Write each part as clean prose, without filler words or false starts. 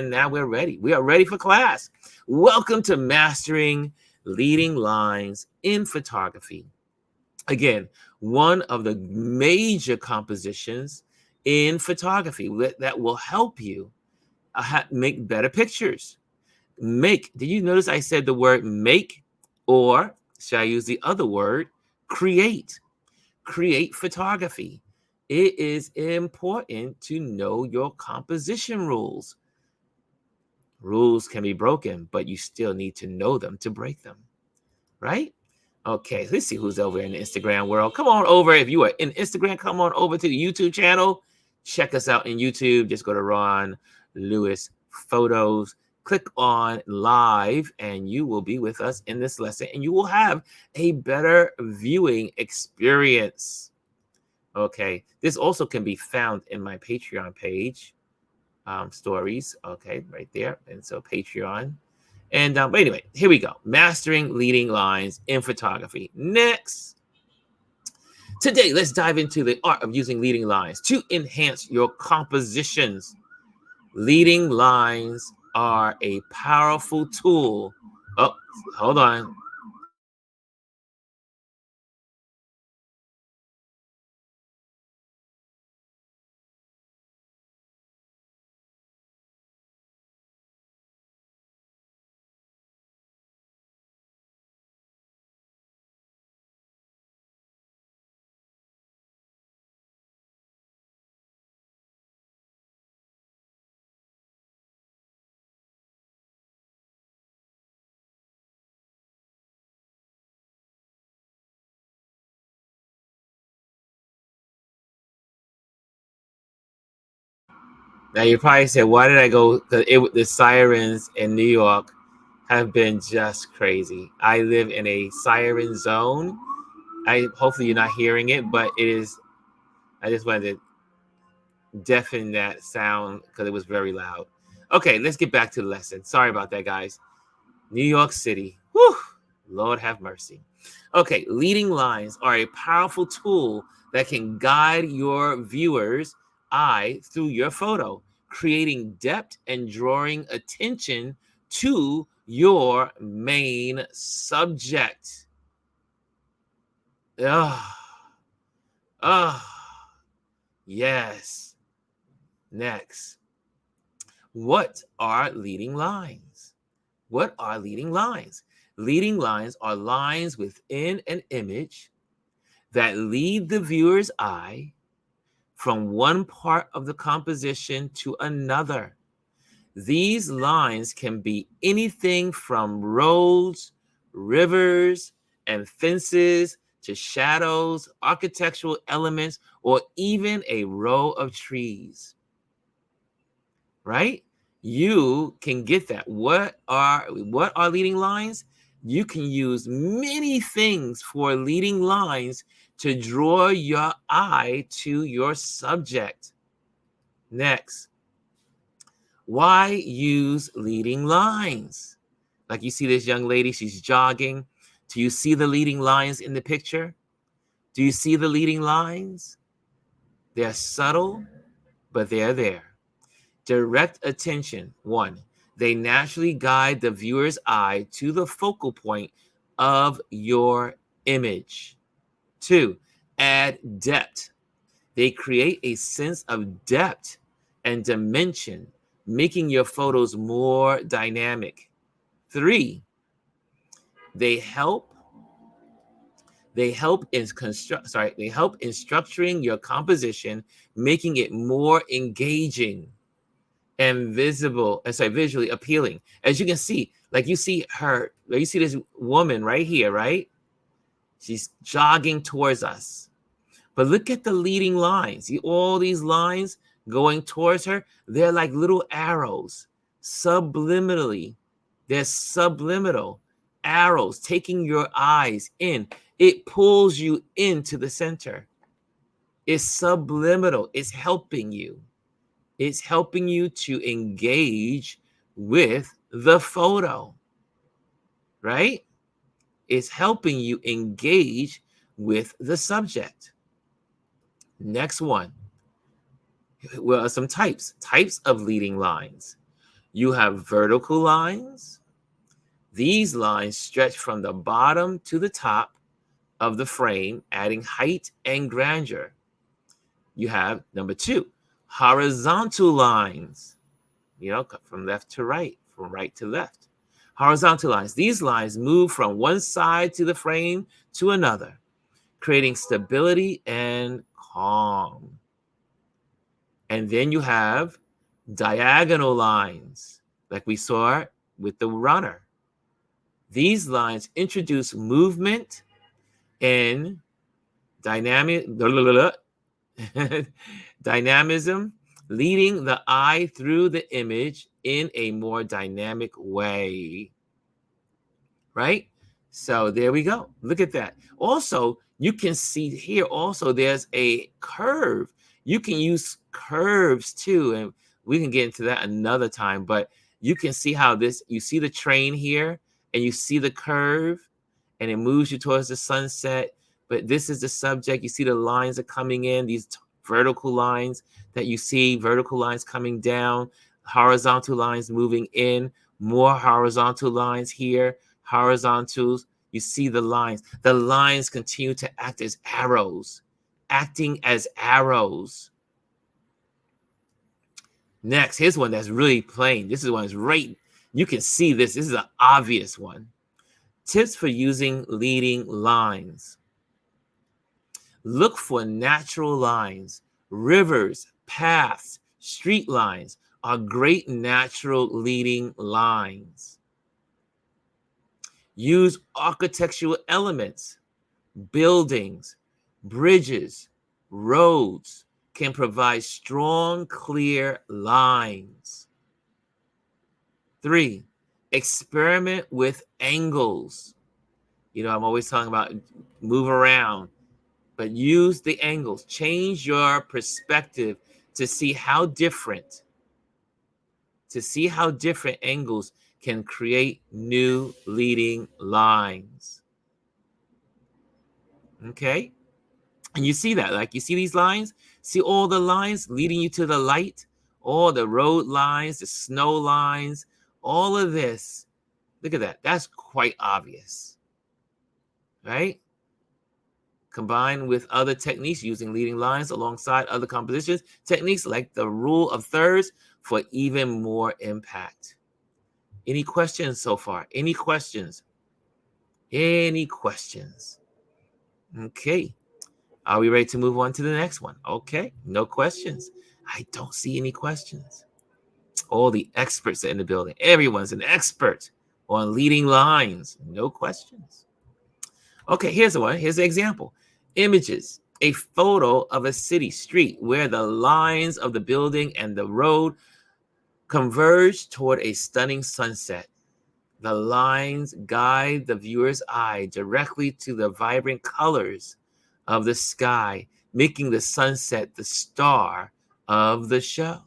now we're ready. We are ready for class. Welcome to Mastering Leading Lines in Photography. Again, one of the major compositions in photography that will help you make better pictures. Did you notice I said the word make, or should I use the other word, create? Create photography. It is important to know your composition rules. Rules can be broken, but you still need to know them to break them, right? Okay, let's see who's over in the Instagram world. Come on over. If you are in Instagram, come on over to the YouTube channel. Check us out in YouTube. Just go to Ron Lewis Photos. Click on live, and you will be with us in this lesson, and you will have a better viewing experience. Okay, this also can be found in my Patreon page, stories. Okay, right there. And so Patreon. And but anyway, here we go. Mastering leading lines in photography. Next. Today, let's dive into the art of using leading lines to enhance your compositions. Leading lines are a powerful tool. Oh, hold on. Now you probably said, why did I go? The sirens in New York have been just crazy. I live in a siren zone. Hopefully you're not hearing it, but it is. I just wanted to deafen that sound because it was very loud. Okay, let's get back to the lesson. Sorry about that, guys. New York City. Whew, Lord have mercy. Okay, leading lines are a powerful tool that can guide your viewer's eye through your photo, creating depth and drawing attention to your main subject. Ah, yes. Next. What are leading lines? What are leading lines? Leading lines are lines within an image that lead the viewer's eye from one part of the composition to another. These lines can be anything from roads, rivers, and fences to shadows, architectural elements, or even a row of trees. Right? You can get that. What are leading lines? You can use many things for leading lines to draw your eye to your subject. Next, why use leading lines? Like you see this young lady, she's jogging. Do you see the leading lines in the picture? Do you see the leading lines? They're subtle, but they're there. Direct attention. 1. They naturally guide the viewer's eye to the focal point of your image. 2. Add depth. They create a sense of depth and dimension, making your photos more dynamic. 3. They help they help in structuring your composition, making it more engaging and visually appealing. As you can see, like you see this woman right here, right? She's jogging towards us. But look at the leading lines. See all these lines going towards her? They're like little arrows, subliminally. They're subliminal arrows taking your eyes in. It pulls you into the center. It's subliminal. It's helping you. It's helping you to engage with the photo, right? It's helping you engage with the subject. Next one. Well, some types of leading lines. You have vertical lines. These lines stretch from the bottom to the top of the frame, adding height and grandeur. You have number 2, horizontal lines, from left to right, from right to left. Horizontal lines. These lines move from one side to the frame to another, creating stability and calm. And then you have diagonal lines, like we saw with the runner. These lines introduce movement and dynamism, leading the eye through the image in a more dynamic way. Right? So there we go. Look at that. Also, you can see here also there's a curve. You can use curves too, and we can get into that another time, but you can see how you see the train here, and you see the curve, and it moves you towards the sunset, but this is the subject. You see the lines are coming in, these vertical lines that you see, vertical lines coming down, horizontal lines moving in, more horizontal lines here, horizontals. You see the lines. The lines continue to act as arrows, acting as arrows. Next, here's one that's really plain. This is one that's right. You can see this. This is an obvious one. Tips for using leading lines. Look for natural lines. Rivers, paths, street lines are great natural leading lines. Use architectural elements. Buildings, bridges, roads can provide strong, clear lines. 3, experiment with angles. I'm always talking about move around, but use the angles. Change your perspective to see how different angles can create new leading lines. Okay? And you see that, like you see these lines? See all the lines leading you to the light? All the road lines, the snow lines, all of this. Look at that. That's quite obvious. Right? Combined with other techniques using leading lines alongside other compositions, techniques like the rule of thirds for even more impact. Any questions so far? Any questions? Any questions? Okay. Are we ready to move on to the next one? Okay. No questions. I don't see any questions. All the experts are in the building. Everyone's an expert on leading lines. No questions. Okay, here's the one. Here's the example. Images. A photo of a city street where the lines of the building and the road converge toward a stunning sunset. The lines guide the viewer's eye directly to the vibrant colors of the sky, making the sunset the star of the show.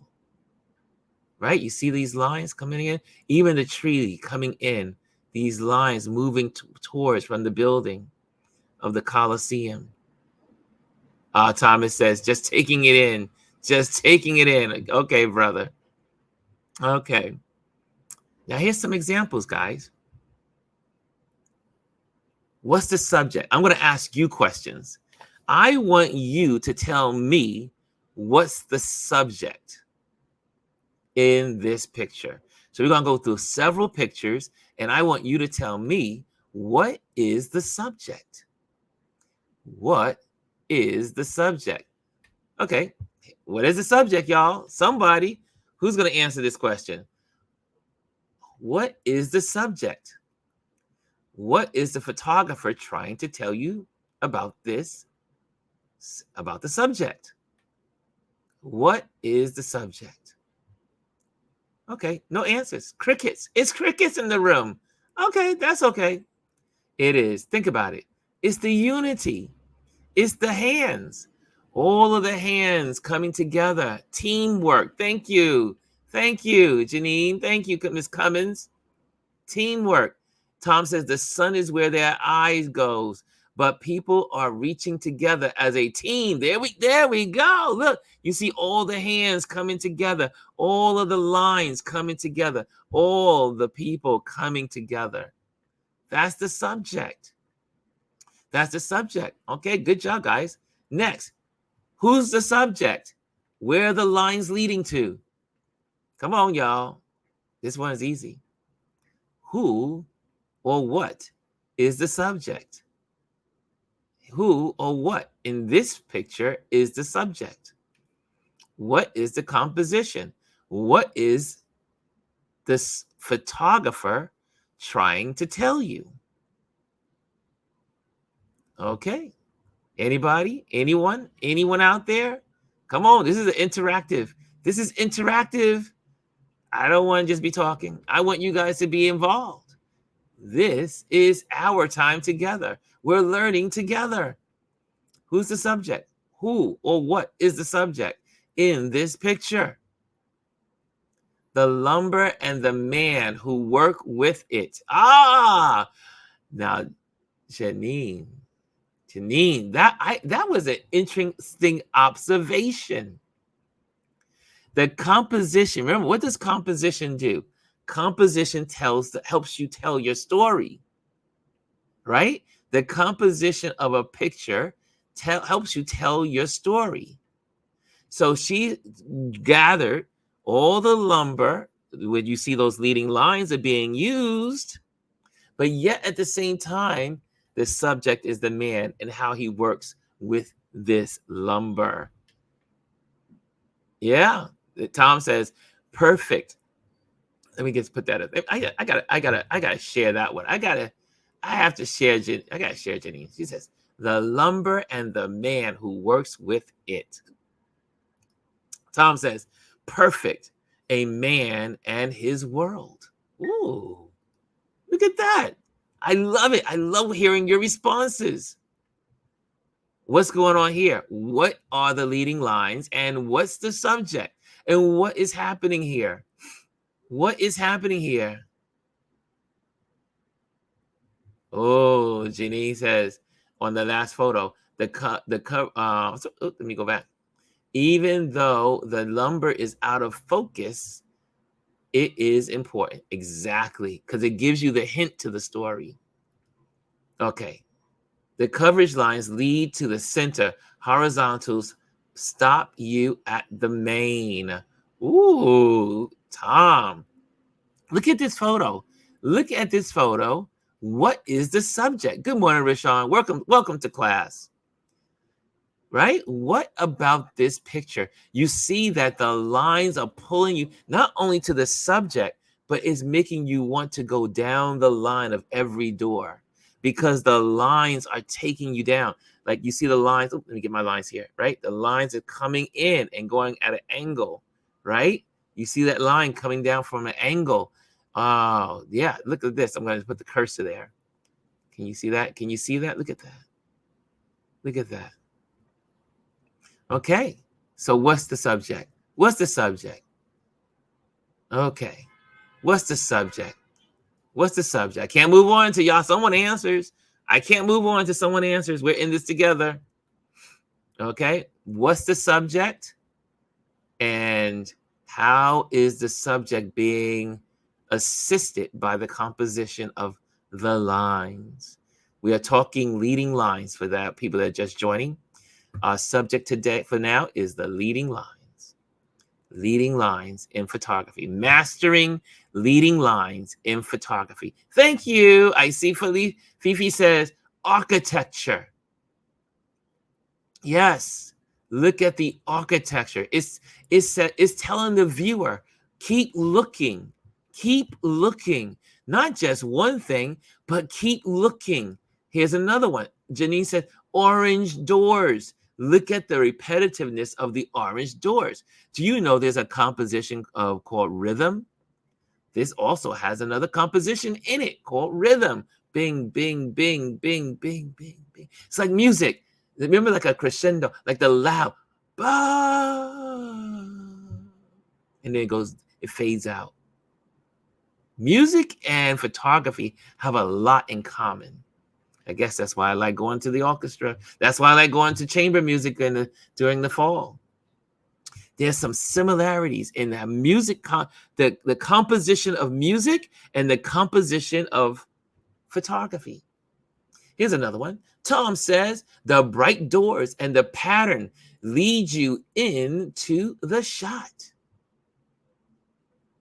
Right? You see these lines coming in? Even the tree coming in, these lines moving towards from the building of the Colosseum. Thomas says, just taking it in. Just taking it in. Okay, brother. Okay. Now, here's some examples, guys. What's the subject? I'm going to ask you questions. I want you to tell me what's the subject in this picture. So we're going to go through several pictures, and I want you to tell me, what is the subject? What is the subject? Okay. What is the subject, y'all? Somebody who's going to answer this question. What is the subject? What is the photographer trying to tell you about this, about the subject? What is the subject? Okay, no answers. Crickets. It's crickets in the room. Okay, that's okay. It is. Think about it. It's the unity. It's the hands. All of the hands coming together. Teamwork. Thank you. Thank you, Janine. Thank you, Miss Cummins. Teamwork. Tom says the sun is where their eyes goes. but people are reaching together as a team. There we go. Look, you see all the hands coming together, all of the lines coming together, all the people coming together. That's the subject. That's the subject. Okay, good job, guys. Next, who's the subject? Where are the lines leading to? Come on, y'all. This one is easy. Who or what is the subject? Who or what in this picture is the subject? What is the composition? What is this photographer trying to tell you? Okay. Anybody? Anyone? Anyone out there? Come on. This is interactive. This is interactive. I don't want to just be talking. I want you guys to be involved. This is our time together. We're learning together. Who's the subject? Who or what is the subject in this picture? The lumber and the man who work with it. Ah, now, Janine, that was an interesting observation. The composition, remember, what does composition do? Composition helps you tell your story, right? The composition of a picture helps you tell your story. So she gathered all the lumber, when you see those leading lines are being used, but yet at the same time, the subject is the man and how he works with this lumber. Yeah, Tom says, perfect. Let me just put that up. I gotta share that one. I have to share Jenny. She says, the lumber and the man who works with it. Tom says, perfect. A man and his world. Ooh, look at that. I love it. I love hearing your responses. What's going on here? What are the leading lines and what's the subject? And what is happening here? What is happening here? Oh, Jeannie says on the last photo, let me go back. Even though the lumber is out of focus, it is important. Exactly, because it gives you the hint to the story. Okay. The coverage lines lead to the center. Horizontals stop you at the main. Ooh, Tom. Look at this photo. Look at this photo. What is the subject? Good morning, Rashawn. Welcome to class. Right? What about this picture? You see that the lines are pulling you not only to the subject, but it's making you want to go down the line of every door because the lines are taking you down. Like you see the lines. Oh, let me get my lines here, right? The lines are coming in and going at an angle, right? You see that line coming down from an angle. Oh, yeah. Look at this. I'm going to put the cursor there. Can you see that? Can you see that? Look at that. Look at that. Okay, so what's the subject? What's the subject? Okay, what's the subject? What's the subject? I can't move on until someone answers. I can't move on until someone answers. We're in this together. Okay, what's the subject? And how is the subject being assisted by the composition of the lines? We are talking leading lines for that people that are just joining. Our subject today for now is the leading lines. Leading lines in photography. Mastering leading lines in photography. Thank you. I see Fifi says architecture. Yes. Look at the architecture. It's telling the viewer, keep looking. Keep looking. Not just one thing, but keep looking. Here's another one. Janine said orange doors. Look at the repetitiveness of the orange doors. Do you know there's a composition called rhythm? This also has another composition in it called rhythm. Bing, bing, bing, bing, bing, bing, bing. It's like music. Remember, like a crescendo, like the loud, bah, and then it fades out. Music and photography have a lot in common. I guess that's why I like going to the orchestra. That's why I like going to chamber music during the fall. There's some similarities in the music, the composition of music and the composition of photography. Here's another one. Tom says the bright doors and the pattern lead you into the shot.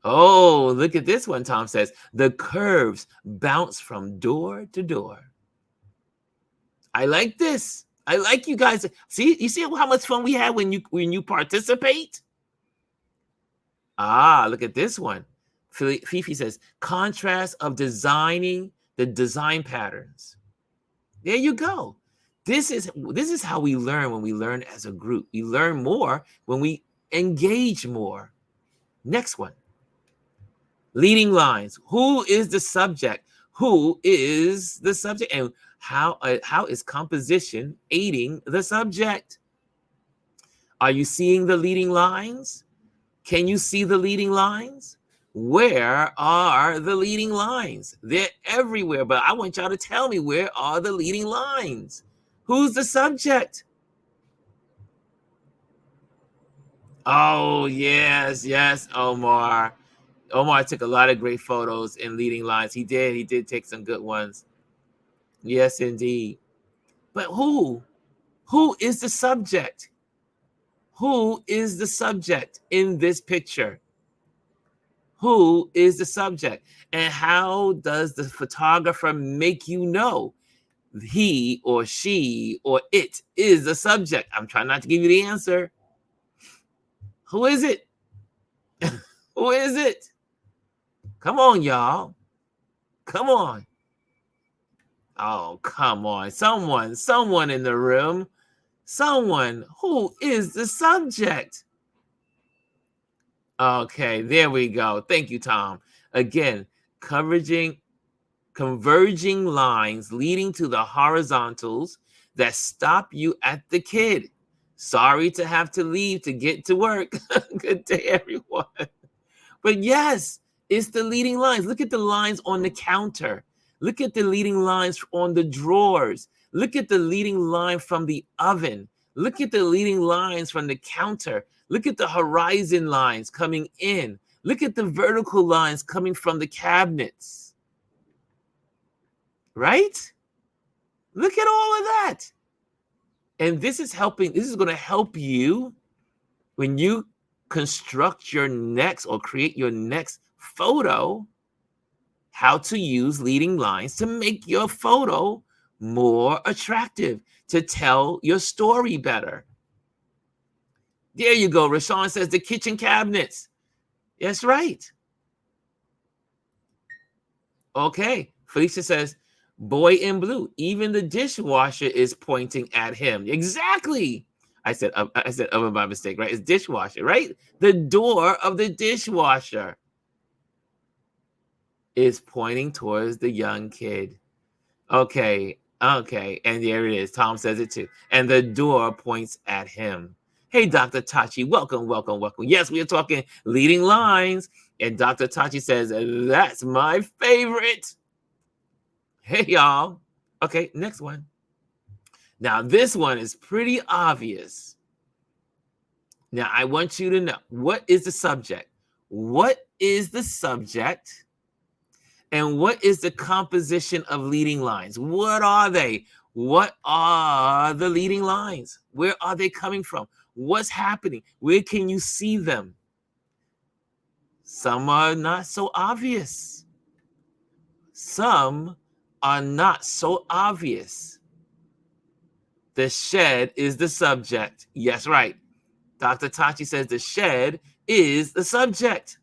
Oh, look at this one. Tom says the curves bounce from door to door. I like this. I like you guys. See, you see how much fun we had when you participate? Ah, look at this one. Fifi says contrast of designing the design patterns. There you go. This is how we learn when we learn as a group. We learn more when we engage more. Next one. Leading lines. Who is the subject? Who is the subject? And how is composition aiding the subject? Are you seeing the leading lines? Can you see the leading lines? Where are the leading lines? They're everywhere, but I want y'all to tell me, where are the leading lines? Who's the subject? Oh, yes, Omar. Omar took a lot of great photos in leading lines. He did take some good ones. Yes, indeed. But who is the subject? Who is the subject in this picture? Who is the subject? And how does the photographer make you know he or she or it is the subject? I'm trying not to give you the answer. Who is it? Who is it? Come on, y'all. Come on. Oh, come on. Someone in the room. Someone. Who is the subject? Okay, there we go. Thank you, Tom. Again, converging lines leading to the horizontals that stop you at the kid. Sorry to have to leave to get to work. Good day, everyone. But yes, it's the leading lines. Look at the lines on the counter. Look at the leading lines on the drawers. Look at the leading line from the oven. Look at the leading lines from the counter. Look at the horizon lines coming in. Look at the vertical lines coming from the cabinets. Right? Look at all of that. And this is going to help you when you construct your next or create your next photo, how to use leading lines to make your photo more attractive, to tell your story better. There you go. Rashawn says the kitchen cabinets. That's right. Okay. Felicia says, boy in blue. Even the dishwasher is pointing at him. Exactly. I said oven by mistake, right? It's dishwasher, right? The door of the dishwasher is pointing towards the young kid. Okay. And there it is. Tom says it too. And the door points at him. Hey, Dr. Tachi, welcome. Yes, we are talking leading lines. And Dr. Tachi says, that's my favorite. Hey, y'all. Okay, next one. Now, this one is pretty obvious. Now, I want you to know, what is the subject? What is the subject? And what is the composition of leading lines? What are they? What are the leading lines? Where are they coming from? What's happening? Where can you see them? Some are not so obvious. Some are not so obvious. The shed is the subject. Yes, right. Dr. Tachi says the shed is the subject.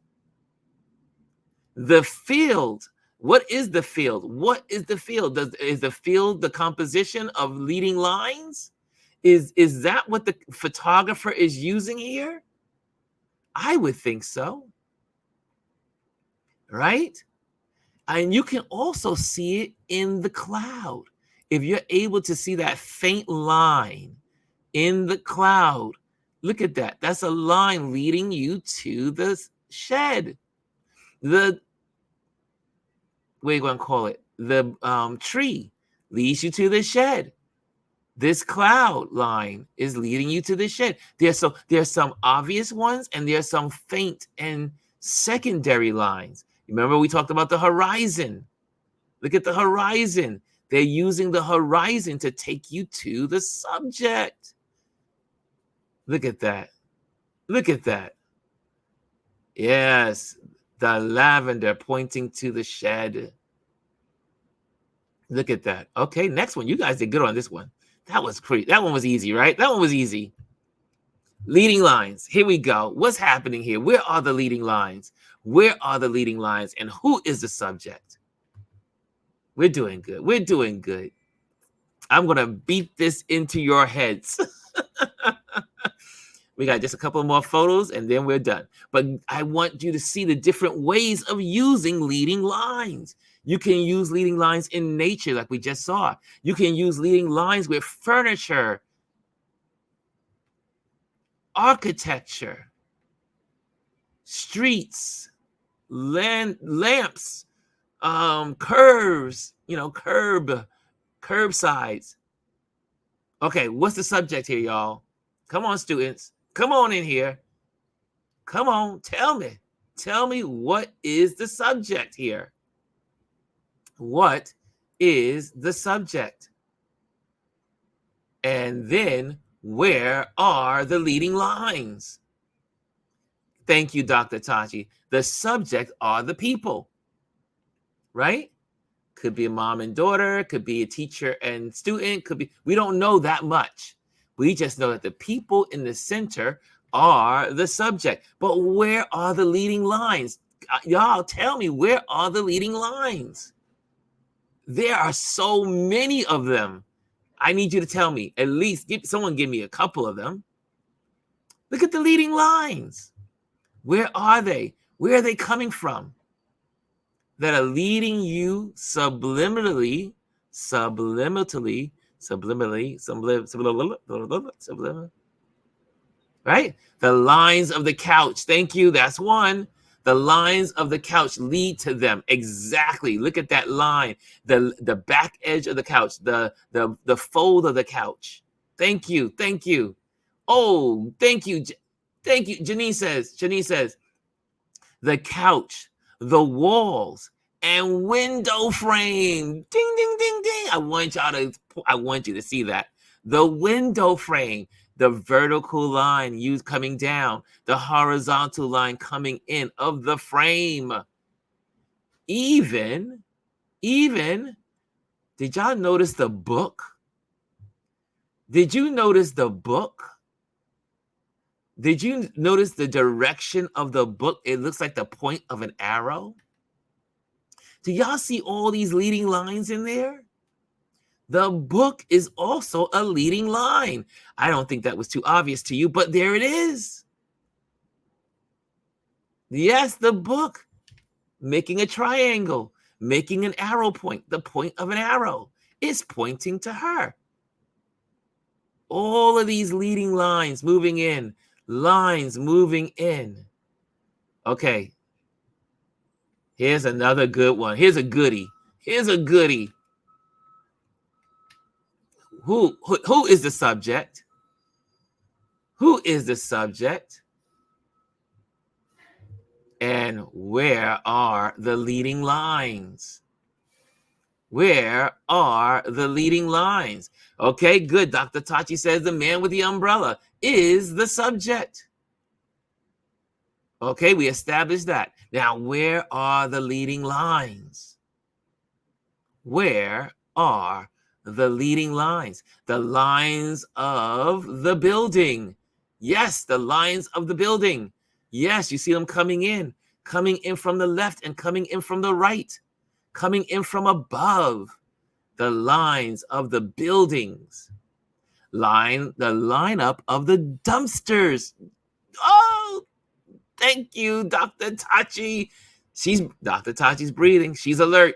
The field. What is the field? What is the field? Is the field the composition of leading lines? Is that what the photographer is using here? I would think so. Right? And you can also see it in the cloud. If you're able to see that faint line in the cloud, look at that. That's a line leading you to the shed. What are you going to call it? The tree. leads you to the shed. This cloud line is leading you to the shed. There's some obvious ones, and there's some faint and secondary lines. Remember, we talked about the horizon. Look at the horizon. They're using the horizon to take you to the subject. Look at that. Look at that. Yes, the lavender pointing to the shed. Look at that. Okay, next one. You guys did good on this one. That was great. That one was easy, right? That one was easy. Leading lines. Here we go. What's happening here? Where are the leading lines? Where are the leading lines? And who is the subject? We're doing good. We're doing good. I'm going to beat this into your heads. We got just a couple more photos and then we're done. But I want you to see the different ways of using leading lines. You can use leading lines in nature like we just saw. You can use leading lines with furniture, architecture, streets, lamps, curves, curbsides. Okay, what's the subject here, y'all? Come on, students. Come on in here. Come on, tell me. Tell me, what is the subject here? What is the subject? And then, where are the leading lines? Thank you, Dr. Tachi. The subject are the people, right? Could be a mom and daughter, could be a teacher and student, could be, we don't know that much. We just know that the people in the center are the subject. But where are the leading lines? Y'all tell me, where are the leading lines? There are so many of them. I need you to tell me, at least someone give me a couple of them. Look at the leading lines. Where are they? Where are they coming from? That are leading you subliminally, right? The lines of the couch. Thank you. That's one. The lines of the couch lead to them. Exactly. Look at that line. The back edge of the couch, the fold of the couch. Thank you. Thank you. Oh, thank you. Thank you. Janine says, the couch, the walls, and window frame. Ding, ding, ding, ding. I want you to see that. The window frame, the vertical line used coming down, the horizontal line coming in of the frame. Even, did y'all notice the book? Did you notice the book? Did you notice the direction of the book? It looks like the point of an arrow. Do y'all see all these leading lines in there? The book is also a leading line. I don't think that was too obvious to you, but there it is. Yes, the book, making a triangle, making an arrow point, the point of an arrow is pointing to her. All of these leading lines moving in, lines moving in. Okay. Here's another good one. Here's a goodie. Here's a goodie. Who is the subject? Who is the subject? And where are the leading lines? Where are the leading lines? Okay, good. Dr. Tachi says the man with the umbrella is the subject. Okay, we established that. Now, where are the leading lines? Where are the leading lines? The lines of the building. Yes, the lines of the building. Yes, you see them coming in from the left and coming in from the right, coming in from above. The lines of the buildings. The lineup of the dumpsters. Oh, thank you, Dr. Tachi. Dr. Tachi's breathing. She's alert.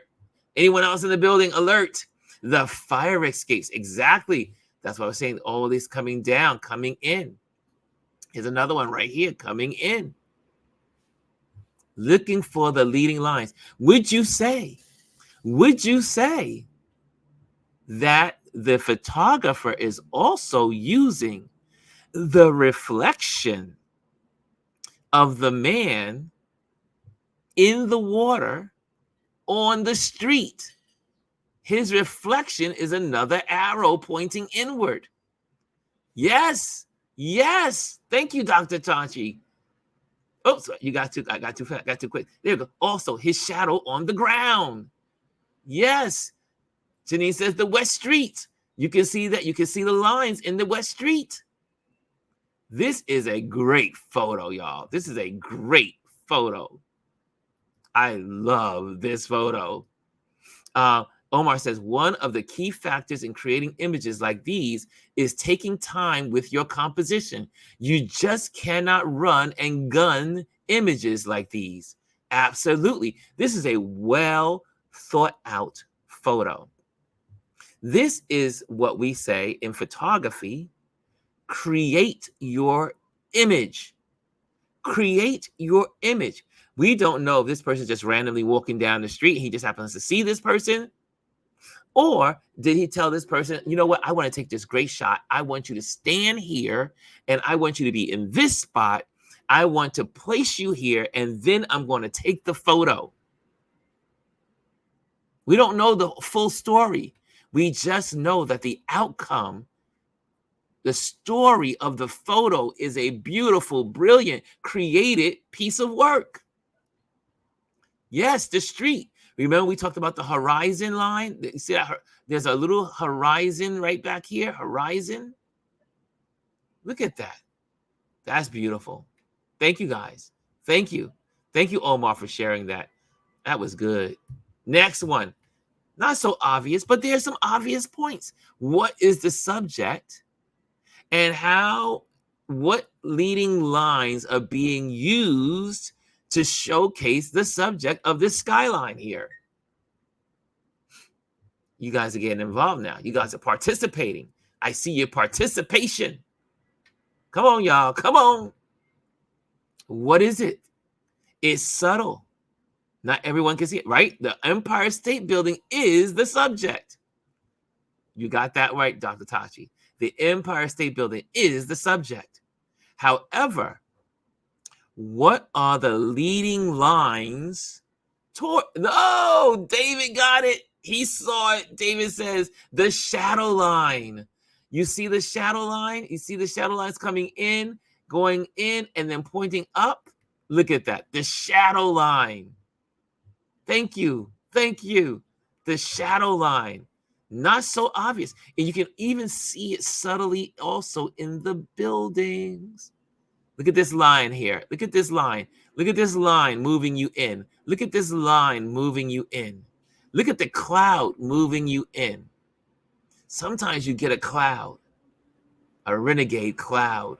Anyone else in the building, alert. The fire escapes. Exactly. That's what I was saying. All this coming down, coming in. Here's another one right here, coming in. Looking for the leading lines. Would you say that the photographer is also using the reflection of the man in the water on the street. His reflection is another arrow pointing inward. Yes, yes. Thank you, Dr. Tachi. Oh, sorry, I got too fast, got too quick. There you go. Also, his shadow on the ground. Yes. Janine says the West Street. You can see that. You can see the lines in the West Street. This is a great photo, y'all. This is a great photo. I love this photo. Omar says, one of the key factors in creating images like these is taking time with your composition. You just cannot run and gun images like these. Absolutely. This is a well thought out photo. This is what we say in photography: create your image. Create your image. We don't know if this person just randomly walking down the street, he just happens to see this person. Or did he tell this person, you know what, I want to take this great shot. I want you to stand here and I want you to be in this spot. I want to place you here and then I'm going to take the photo. We don't know the full story. We just know that the outcome, the story of the photo is a beautiful, brilliant, created piece of work. Yes, the street. Remember we talked about the horizon line? You see that? There's a little horizon right back here. Horizon. Look at that. That's beautiful. Thank you, guys. Thank you. Thank you, Omar, for sharing that. That was good. Next one. Not so obvious, but there's some obvious points. What is the subject? And what leading lines are being used to showcase the subject of this skyline here? You guys are getting involved now. You guys are participating. I see your participation. Come on, y'all. Come on. What is it? It's subtle. Not everyone can see it, right? The Empire State Building is the subject. You got that right, Dr. Tachi. The Empire State Building is the subject. However, what are the leading lines toward? Oh, David got it. He saw it. David says the shadow line. You see the shadow line? You see the shadow lines coming in, going in, and then pointing up? Look at that. The shadow line. Thank you. Thank you. The shadow line. Not so obvious. And you can even see it subtly also in the buildings. Look at this line here. Look at this line. Look at this line moving you in. Look at this line moving you in. Look at the cloud moving you in. Sometimes you get a cloud, a renegade cloud.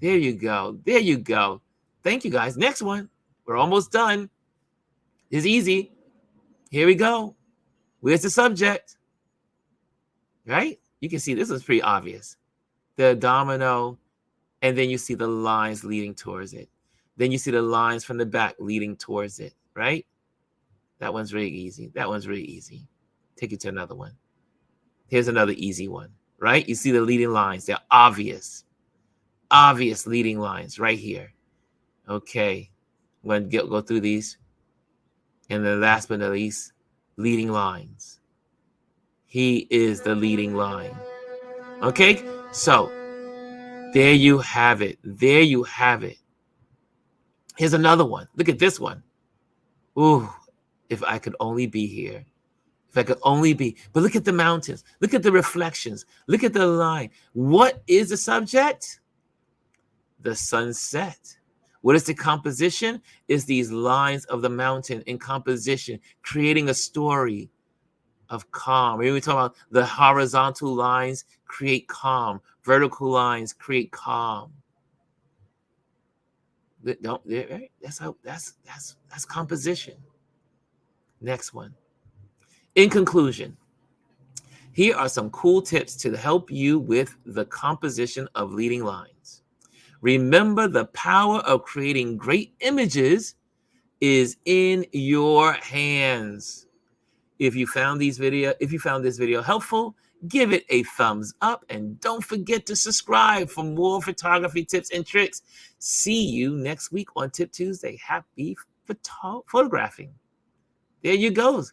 There you go. There you go. Thank you, guys. Next one. We're almost done. It's easy. Here we go. Where's the subject? Right? You can see this is pretty obvious. The domino, and then you see the lines leading towards it. Then you see the lines from the back leading towards it, right? That one's really easy. That one's really easy. Take you to another one. Here's another easy one, right? You see the leading lines. They're obvious. Obvious leading lines right here. Okay. I'm going to go through these. And then last but not least, leading lines. He is the leading line. Okay? So, there you have it. There you have it. Here's another one. Look at this one. Ooh, if I could only be here. If I could only be. But look at the mountains. Look at the reflections. Look at the line. What is the subject? The sunset. What is the composition? It's these lines of the mountain in composition, creating a story of calm. Maybe we talk about the horizontal lines create calm. Vertical lines create calm. Right? That's composition. Next one. In conclusion, here are some cool tips to help you with the composition of leading lines. Remember, the power of creating great images is in your hands. If you found this video helpful, give it a thumbs up and don't forget to subscribe for more photography tips and tricks. See you next week on Tip Tuesday. Happy photographing. There you go.